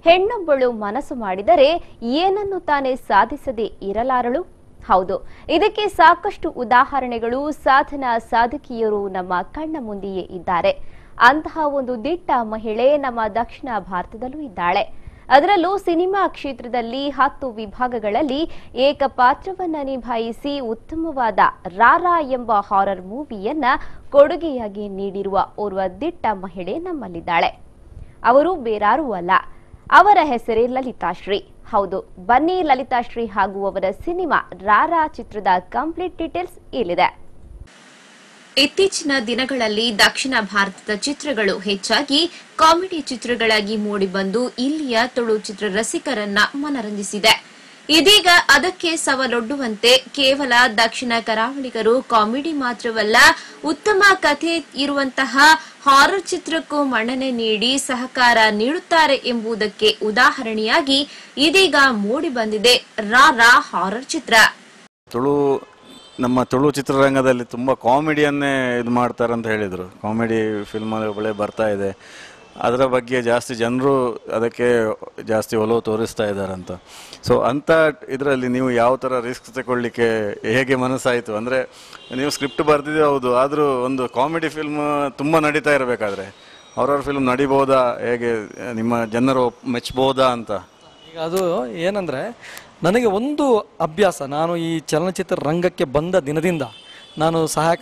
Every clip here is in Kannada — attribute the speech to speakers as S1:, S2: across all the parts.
S1: ಹೆಣ್ಣೊಬ್ಬಳು ಮನಸ್ಸು ಮಾಡಿದರೆ ಏನನ್ನು ತಾನೇ ಸಾಧಿಸದೆ ಇರಲಾರಳು. ಹೌದು, ಇದಕ್ಕೆ ಸಾಕಷ್ಟು ಉದಾಹರಣೆಗಳು, ಸಾಧನಾ ಸಾಧಕಿಯರು ನಮ್ಮ ಕಣ್ಣ ಮುಂದೆಯೇ ಇದ್ದಾರೆ. ಅಂತಹ ಒಂದು ದಿಟ್ಟ ಮಹಿಳೆ ನಮ್ಮ ದಕ್ಷಿಣ ಭಾರತದಲ್ಲೂ ಇದ್ದಾಳೆ. ಅದರಲ್ಲೂ ಸಿನಿಮಾ ಕ್ಷೇತ್ರದಲ್ಲಿ 10 ವಿಭಾಗಗಳಲ್ಲಿ ಏಕಪಾತ್ರವನ್ನ ನಿಭಾಯಿಸಿ ಉತ್ತಮವಾದ ರಾರಾ ಎಂಬ ಹಾರರ್ ಮೂವಿಯನ್ನ ಕೊಡುಗೆಯಾಗಿ ನೀಡಿರುವ ಓರ್ವ ದಿಟ್ಟ ಮಹಿಳೆ ನಮ್ಮಲ್ಲಿದ್ದಾಳೆ. ಅವರು ಬೇರಾರೂ ಅಲ್ಲ, ಅವರ ಹೆಸರೇ ಲಲಿತಾಶ್ರೀ. ಹೌದು, ಬನ್ನಿ ಲಲಿತಾಶ್ರೀ ಹಾಗೂ ಅವರ ಸಿನಿಮಾ ರಾರಾ ಚಿತ್ರದ ಕಂಪ್ಲೀಟ್ ಡೀಟೇಲ್ಸ್ ಇಲ್ಲಿದೆ. ಇತ್ತೀಚಿನ ದಿನಗಳಲ್ಲಿ ದಕ್ಷಿಣ ಭಾರತದ ಚಿತ್ರಗಳು ಹೆಚ್ಚಾಗಿ ಕಾಮಿಡಿ ಚಿತ್ರಗಳಾಗಿ ಮೂಡಿಬಂದು ಇಲ್ಲಿಯ ತುಳು ಚಿತ್ರ ರಸಿಕರನ್ನ ಮನರಂಜಿಸಿದೆ. ಇದೀಗ ಅದಕ್ಕೆ ಸವಾಲೊಡ್ಡುವಂತೆ ಕೇವಲ ದಕ್ಷಿಣ ಕರಾವಳಿಗರು ಕಾಮಿಡಿ ಮಾತ್ರವಲ್ಲ, ಉತ್ತಮ ಕಥೆ ಇರುವಂತಹ ಹಾರರ್ ಚಿತ್ರಕ್ಕೂ ಮನ್ನಣೆ ನೀಡಿ ಸಹಕಾರ ನೀಡುತ್ತಾರೆ ಎಂಬುದಕ್ಕೆ ಉದಾಹರಣೆಯಾಗಿ ಇದೀಗ ಮೂಡಿಬಂದಿದೆ ರಾರಾ ಹಾರರ್ ಚಿತ್ರ.
S2: ನಮ್ಮ ತುಳು ಚಿತ್ರರಂಗದಲ್ಲಿ ತುಂಬ ಕಾಮಿಡಿಯನ್ನೇ ಇದು ಮಾಡ್ತಾರೆ ಅಂತ ಹೇಳಿದರು. ಕಾಮಿಡಿ ಫಿಲ್ಮ್ಗಳೇ ಬರ್ತಾ ಇದೆ, ಅದರ ಬಗ್ಗೆ ಜಾಸ್ತಿ ಜನರು ಅದಕ್ಕೆ ಜಾಸ್ತಿ ಒಲವು ತೋರಿಸ್ತಾ ಇದ್ದಾರಂತ. ಸೊ ಅಂಥ ಇದರಲ್ಲಿ ನೀವು ಯಾವ ಥರ ರಿಸ್ಕ್ ತಗೊಳ್ಳಿಕ್ಕೆ ಹೇಗೆ ಮನಸ್ಸಾಯಿತು? ಅಂದರೆ ನೀವು ಸ್ಕ್ರಿಪ್ಟ್ ಬರೆದಿದ್ದೆ ಹೌದು, ಆದರೂ ಒಂದು ಕಾಮಿಡಿ ಫಿಲ್ಮ್ ತುಂಬ ನಡೀತಾ ಇರಬೇಕಾದ್ರೆ ಹಾರರ್ ಫಿಲ್ಮ್ ನಡಿಬೋದಾ, ಹೇಗೆ ನಿಮ್ಮ ಜನರು ಮೆಚ್ಚಬಹುದಾ ಅಂತ?
S3: ಈಗ ಅದು ಏನಂದರೆ, ನನಗೆ ಒಂದು ಅಭ್ಯಾಸ, ನಾನು ಈ ಚಲನಚಿತ್ರ ರಂಗಕ್ಕೆ ಬಂದ ದಿನದಿಂದ, ನಾನು ಸಹಾಯಕ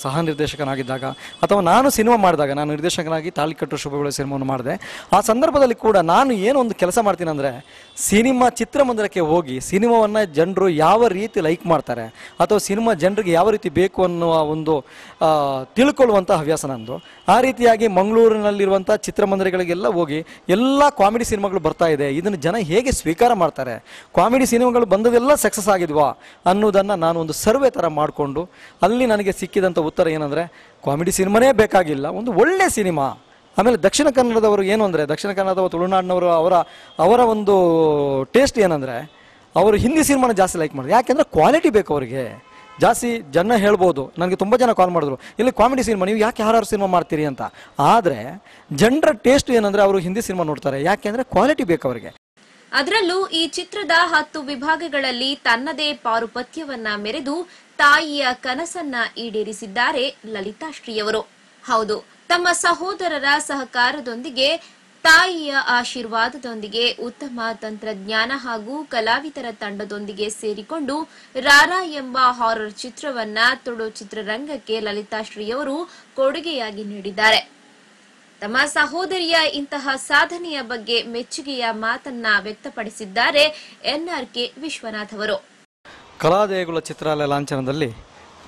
S3: ಸಹ ನಿರ್ದೇಶಕನಾಗಿದ್ದಾಗ ಅಥವಾ ನಾನು ಸಿನಿಮಾ ಮಾಡಿದಾಗ, ನಾನು ನಿರ್ದೇಶಕನಾಗಿ ತಾಳಿಕಟ್ಟು ಶುಭಗಳು ಸಿನಿಮಾವನ್ನು ಮಾಡಿದೆ. ಆ ಸಂದರ್ಭದಲ್ಲಿ ಕೂಡ ನಾನು ಏನು ಒಂದು ಕೆಲಸ ಮಾಡ್ತೀನಿ ಅಂದರೆ, ಸಿನಿಮಾ ಚಿತ್ರಮಂದಿರಕ್ಕೆ ಹೋಗಿ ಸಿನಿಮಾವನ್ನು ಜನರು ಯಾವ ರೀತಿ ಲೈಕ್ ಮಾಡ್ತಾರೆ ಅಥವಾ ಸಿನಿಮಾ ಜನರಿಗೆ ಯಾವ ರೀತಿ ಬೇಕು ಅನ್ನುವ ಒಂದು ತಿಳ್ಕೊಳ್ಳುವಂಥ ಹವ್ಯಾಸ ನಂದು. ಆ ರೀತಿಯಾಗಿ ಮಂಗಳೂರಿನಲ್ಲಿರುವಂಥ ಚಿತ್ರಮಂದಿರಗಳಿಗೆಲ್ಲ ಹೋಗಿ ಎಲ್ಲ ಕಾಮಿಡಿ ಸಿನಿಮಾಗಳು ಬರ್ತಾ ಇದೆ, ಇದನ್ನು ಜನ ಹೇಗೆ ಸ್ವೀಕಾರ ಮಾಡ್ತಾರೆ, ಕಾಮಿಡಿ ಸಿನಿಮಾಗಳು ಬಂದದೆಲ್ಲ ಸಕ್ಸಸ್ ಆಗಿದ್ವಾ ಅನ್ನೋದನ್ನು ನಾನು ಒಂದು ಸರ್ವೆ ಥರ ಮಾಡಿಕೊಂಡು ಅಲ್ಲಿ ನನಗೆ ಸಿಕ್ಕಿದಂಥ ಉತ್ತರ ಏನಂದರೆ, ಕಾಮಿಡಿ ಸಿನಿಮಾನೇ ಬೇಕಾಗಿಲ್ಲ, ಒಂದು ಒಳ್ಳೆ ಸಿನಿಮಾ. ಆಮೇಲೆ ದಕ್ಷಿಣ ಕನ್ನಡದವರು ಏನು ಅಂದರೆ, ದಕ್ಷಿಣ ಕನ್ನಡದ ತುಳುನಾಡಿನವರು ಅವರ ಒಂದು ಟೇಸ್ಟ್ ಏನಂದರೆ, ಅವರು ಹಿಂದಿ ಸಿನಿಮಾನ ಜಾಸ್ತಿ ಲೈಕ್ ಮಾಡಿದ್ರು. ಯಾಕೆಂದರೆ ಕ್ವಾಲಿಟಿ ಬೇಕು ಅವರಿಗೆ ಜಾಸ್ತಿ. ಜನ ಹೇಳ್ಬೋದು, ನನಗೆ ತುಂಬ ಜನ ಕಾಲ್ ಮಾಡಿದ್ರು, ಇಲ್ಲಿ ಕಾಮಿಡಿ ಸಿನಿಮಾ ನೀವು ಯಾಕೆ ಹಾರರ್ ಸಿನಿಮಾ ಮಾಡ್ತೀರಿ ಅಂತ. ಆದರೆ ಜನರ ಟೇಸ್ಟ್ ಏನಂದರೆ, ಅವರು ಹಿಂದಿ ಸಿನಿಮಾ ನೋಡ್ತಾರೆ, ಯಾಕೆಂದರೆ ಕ್ವಾಲಿಟಿ ಬೇಕು ಅವರಿಗೆ.
S1: ಅದರಲ್ಲೂ ಈ ಚಿತ್ರದ 10 ವಿಭಾಗಗಳಲ್ಲಿ ತನ್ನದೇ ಪಾರುಪತ್ಯವನ್ನ ಮೆರೆದು ತಾಯಿಯ ಕನಸನ್ನ ಈಡೇರಿಸಿದ್ದಾರೆ ಲಲಿತಾಶ್ರೀಯವರು. ಹೌದು, ತಮ್ಮ ಸಹೋದರರ ಸಹಕಾರದೊಂದಿಗೆ, ತಾಯಿಯ ಆಶೀರ್ವಾದದೊಂದಿಗೆ, ಉತ್ತಮ ತಂತ್ರಜ್ಞಾನ ಹಾಗೂ ಕಲಾವಿದರ ತಂಡದೊಂದಿಗೆ ಸೇರಿಕೊಂಡು ರಾರಾ ಎಂಬ ಹಾರರ್ ಚಿತ್ರವನ್ನ ತುಳು ಚಿತ್ರರಂಗಕ್ಕೆ ಲಲಿತಾಶ್ರೀಯವರು ಕೊಡುಗೆಯಾಗಿ ನೀಡಿದ್ದಾರೆ. ತಮ್ಮ ಸಹೋದರಿಯ ಇಂತಹ ಸಾಧನೆಯ ಬಗ್ಗೆ ಮೆಚ್ಚುಗೆಯ ಮಾತನ್ನ ವ್ಯಕ್ತಪಡಿಸಿದ್ದಾರೆ NRK ವಿಶ್ವನಾಥ್ ಅವರು.
S3: ಕಲಾದೇಗುಲ ಚಿತ್ರಾಲಯ ಲಾಂಛನದಲ್ಲಿ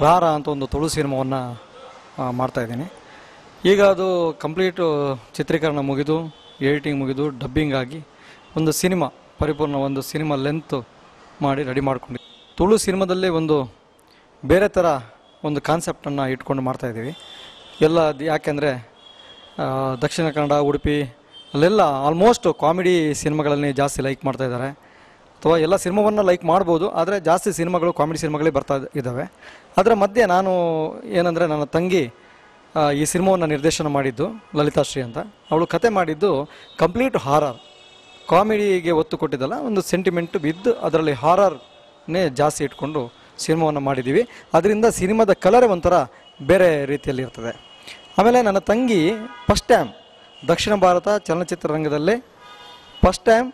S3: ರಾರಾ ಅಂತ ಒಂದು ತುಳು ಸಿನಿಮಾವನ್ನು ಮಾಡ್ತಾ ಇದ್ದೀನಿ. ಈಗ ಅದು ಕಂಪ್ಲೀಟು ಚಿತ್ರೀಕರಣ ಮುಗಿದು, ಎಡಿಟಿಂಗ್ ಮುಗಿದು, ಡಬ್ಬಿಂಗ್ ಆಗಿ ಒಂದು ಸಿನಿಮಾ, ಪರಿಪೂರ್ಣ ಒಂದು ಸಿನಿಮಾ ಲೆಂತ್ ಮಾಡಿ ರೆಡಿ ಮಾಡ್ಕೊಂಡು, ತುಳು ಸಿನಿಮಾದಲ್ಲೇ ಒಂದು ಬೇರೆ ಥರ ಒಂದು ಕಾನ್ಸೆಪ್ಟನ್ನು ಇಟ್ಕೊಂಡು ಮಾಡ್ತಾಯಿದ್ದೀವಿ ಎಲ್ಲ. ಯಾಕೆಂದರೆ ದಕ್ಷಿಣ ಕನ್ನಡ, ಉಡುಪಿ ಅಲ್ಲೆಲ್ಲ ಆಲ್ಮೋಸ್ಟ್ ಕಾಮಿಡಿ ಸಿನಿಮಾಗಳನ್ನೇ ಜಾಸ್ತಿ ಲೈಕ್ ಮಾಡ್ತಾ ಇದ್ದಾರೆ. ಅಥವಾ ಎಲ್ಲ ಸಿನಿಮಾವನ್ನು ಲೈಕ್ ಮಾಡ್ಬೋದು, ಆದರೆ ಜಾಸ್ತಿ ಸಿನಿಮಾಗಳು ಕಾಮಿಡಿ ಸಿನಿಮಾಗಳೇ ಬರ್ತಾ ಇದ್ದಾವೆ. ಅದರ ಮಧ್ಯೆ ನಾನು ಏನಂದರೆ, ನನ್ನ ತಂಗಿ ಈ ಸಿನಿಮಾವನ್ನು ನಿರ್ದೇಶನ ಮಾಡಿದ್ದು ಲಲಿತಾಶ್ರೀ ಅಂತ. ಅವಳು ಕತೆ ಮಾಡಿದ್ದು ಕಂಪ್ಲೀಟ್ ಹಾರರ್, ಕಾಮಿಡಿಗೆ ಒತ್ತು ಕೊಟ್ಟಿದ್ದಲ್ಲ, ಒಂದು ಸೆಂಟಿಮೆಂಟು ಬಿದ್ದು ಅದರಲ್ಲಿ ಹಾರರ್ನೇ ಜಾಸ್ತಿ ಇಟ್ಕೊಂಡು ಸಿನಿಮಾವನ್ನು ಮಾಡಿದ್ದೀವಿ. ಅದರಿಂದ ಸಿನಿಮಾದ ಕಲರೇ ಒಂಥರ ಬೇರೆ ರೀತಿಯಲ್ಲಿ ಇರ್ತದೆ. ಆಮೇಲೆ ನನ್ನ ತಂಗಿ ಫಸ್ಟ್ ಟೈಮ್ ದಕ್ಷಿಣ ಭಾರತ ಚಲನಚಿತ್ರರಂಗದಲ್ಲೇ ಫಸ್ಟ್ ಟೈಮ್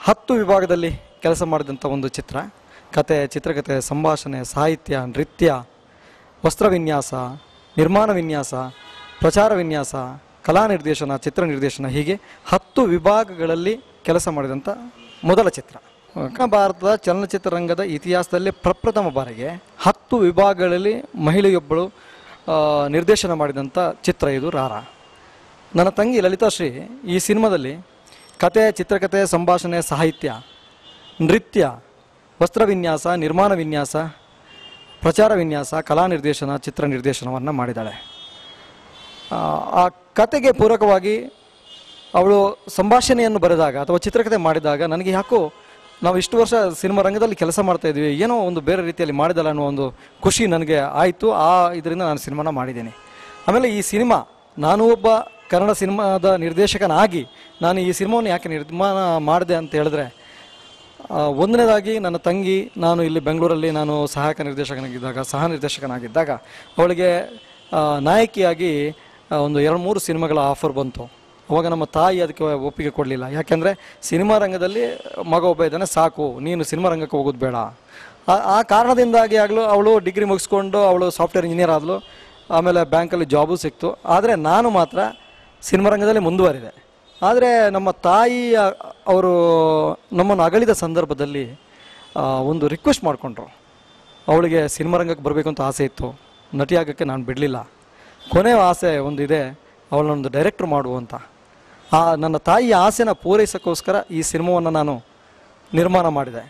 S3: 10 ವಿಭಾಗದಲ್ಲಿ ಕೆಲಸ ಮಾಡಿದಂಥ ಒಂದು ಚಿತ್ರ. ಕತೆ, ಚಿತ್ರಕಥೆ, ಸಂಭಾಷಣೆ, ಸಾಹಿತ್ಯ, ನೃತ್ಯ, ವಸ್ತ್ರ ವಿನ್ಯಾಸ, ನಿರ್ಮಾಣ ವಿನ್ಯಾಸ, ಪ್ರಚಾರ ವಿನ್ಯಾಸ, ಕಲಾ ನಿರ್ದೇಶನ, ಚಿತ್ರ ನಿರ್ದೇಶನ, ಹೀಗೆ 10 ವಿಭಾಗಗಳಲ್ಲಿ ಕೆಲಸ ಮಾಡಿದಂಥ ಮೊದಲ ಚಿತ್ರ. ದಕ್ಷಿಣ ಭಾರತದ ಚಲನಚಿತ್ರರಂಗದ ಇತಿಹಾಸದಲ್ಲೇ ಪ್ರಪ್ರಥಮ ಬಾರಿಗೆ 10 ವಿಭಾಗಗಳಲ್ಲಿ ಮಹಿಳೆಯೊಬ್ಬಳು ನಿರ್ದೇಶನ ಮಾಡಿದಂಥ ಚಿತ್ರ ಇದು ರಾರಾ. ನನ್ನ ತಂಗಿ ಲಲಿತಾಶ್ರೀ ಈ ಸಿನಿಮಾದಲ್ಲಿ ಕತೆ, ಚಿತ್ರಕಥೆ, ಸಂಭಾಷಣೆ, ಸಾಹಿತ್ಯ, ನೃತ್ಯ, ವಸ್ತ್ರ ವಿನ್ಯಾಸ, ನಿರ್ಮಾಣ ವಿನ್ಯಾಸ, ಪ್ರಚಾರ ವಿನ್ಯಾಸ, ಕಲಾ ನಿರ್ದೇಶನ, ಚಿತ್ರ ನಿರ್ದೇಶನವನ್ನು ಮಾಡಿದ್ದಾಳೆ. ಆ ಕತೆಗೆ ಪೂರಕವಾಗಿ ಅವಳು ಸಂಭಾಷಣೆಯನ್ನು ಬರೆದಾಗ ಅಥವಾ ಚಿತ್ರಕಥೆ ಮಾಡಿದಾಗ ನನಗೆ ಯಾಕೋ ನಾವು ಇಷ್ಟು ವರ್ಷ ಸಿನಿಮಾ ರಂಗದಲ್ಲಿ ಕೆಲಸ ಮಾಡ್ತಾ ಇದ್ವಿ, ಏನೋ ಒಂದು ಬೇರೆ ರೀತಿಯಲ್ಲಿ ಮಾಡಿದಲ್ಲ ಅನ್ನೋ ಒಂದು ಖುಷಿ ನನಗೆ ಆಯಿತು. ಇದರಿಂದ ನಾನು ಸಿನಿಮಾನ ಮಾಡಿದ್ದೀನಿ. ಆಮೇಲೆ ಈ ಸಿನಿಮಾ ನಾನು ಒಬ್ಬ ಕನ್ನಡ ಸಿನಿಮಾದ ನಿರ್ದೇಶಕನಾಗಿ ನಾನು ಈ ಸಿನಿಮಾವನ್ನು ಯಾಕೆ ನಿರ್ಮಾಣ ಮಾಡಿದೆ ಅಂತ ಹೇಳಿದ್ರೆ, ಒಂದನೇದಾಗಿ ನನ್ನ ತಂಗಿ ನಾನು ಇಲ್ಲಿ ಬೆಂಗಳೂರಲ್ಲಿ ನಾನು ಸಹ ನಿರ್ದೇಶಕನಾಗಿದ್ದಾಗ ಅವಳಿಗೆ ನಾಯಕಿಯಾಗಿ ಒಂದು 2-3 ಸಿನಿಮಾಗಳ ಆಫರ್ ಬಂತು. ಅವಾಗ ನಮ್ಮ ತಾಯಿ ಅದಕ್ಕೆ ಒಪ್ಪಿಗೆ ಕೊಡಲಿಲ್ಲ. ಯಾಕೆಂದರೆ ಸಿನಿಮಾ ರಂಗದಲ್ಲಿ ಮಗ ಒಬ್ಬ ಇದ್ದಾನೆ, ಸಾಕು, ನೀನು ಸಿನಿಮಾ ರಂಗಕ್ಕೆ ಹೋಗೋದು ಬೇಡ. ಆ ಕಾರಣದಿಂದಾಗಿ ಅವಳು ಡಿಗ್ರಿ ಮುಗಿಸ್ಕೊಂಡು ಅವಳು ಸಾಫ್ಟ್ವೇರ್ ಇಂಜಿನಿಯರ್ ಆದಳು. ಆಮೇಲೆ ಬ್ಯಾಂಕಲ್ಲಿ ಜಾಬು ಸಿಕ್ತು. ಆದರೆ ನಾನು ಮಾತ್ರ ಸಿನಿಮಾ ರಂಗದಲ್ಲಿ ಮುಂದುವರಿದೆ. ಆದರೆ ನಮ್ಮ ತಾಯಿ ಅವರು ನಮ್ಮನ್ನು ಅಗಲಿದ ಸಂದರ್ಭದಲ್ಲಿ ಒಂದು ರಿಕ್ವೆಸ್ಟ್ ಮಾಡಿಕೊಂಡ್ರು. ಅವಳಿಗೆ ಸಿನಿಮಾ ರಂಗಕ್ಕೆ ಬರಬೇಕು ಅಂತ ಆಸೆ ಇತ್ತು, ನಟಿಯಾಗೋಕ್ಕೆ ನಾನು ಬಿಡಲಿಲ್ಲ. ಕೊನೆಯ ಆಸೆ ಒಂದಿದೆ, ಅವಳನ್ನೊಂದು ಡೈರೆಕ್ಟ್ರ್ ಮಾಡುವಂತ. ನನ್ನ ತಾಯಿಯ ಆಸೆನ ಪೂರೈಸೋಕ್ಕೋಸ್ಕರ ಈ ಸಿನಿಮಾವನ್ನು ನಾನು ನಿರ್ಮಾಣ ಮಾಡಿದೆ.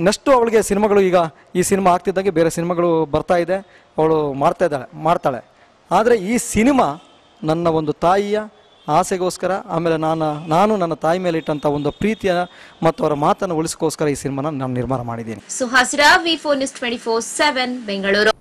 S3: ನೆಕ್ಸ್ಟು ಅವಳಿಗೆ ಸಿನಿಮಾಗಳು, ಈಗ ಈ ಸಿನಿಮಾ ಆಗ್ತಿದ್ದಂಗೆ ಬೇರೆ ಸಿನಿಮಾಗಳು ಬರ್ತಾ ಇದೆ, ಅವಳು ಮಾಡ್ತಾಳೆ. ಆದರೆ ಈ ಸಿನಿಮಾ ನನ್ನ ಒಂದು ತಾಯಿಯ ಆಸೆಗೋಸ್ಕರ, ಆಮೇಲೆ ನಾನು ನನ್ನ ತಾಯಿ ಮೇಲೆ ಇಟ್ಟಂಥ ಒಂದು ಪ್ರೀತಿಯ ಮತ್ತು ಅವರ ಮಾತನ್ನು ಉಳಿಸ್ಕೋಸ್ಕರ ಈ ಸಿನಿಮಾನ ನಾನು ನಿರ್ಮಾಣ ಮಾಡಿದ್ದೀನಿ.
S1: ಸುಹಾಸಿರಾ, ವಿ4 News 24/7 ಬೆಂಗಳೂರು.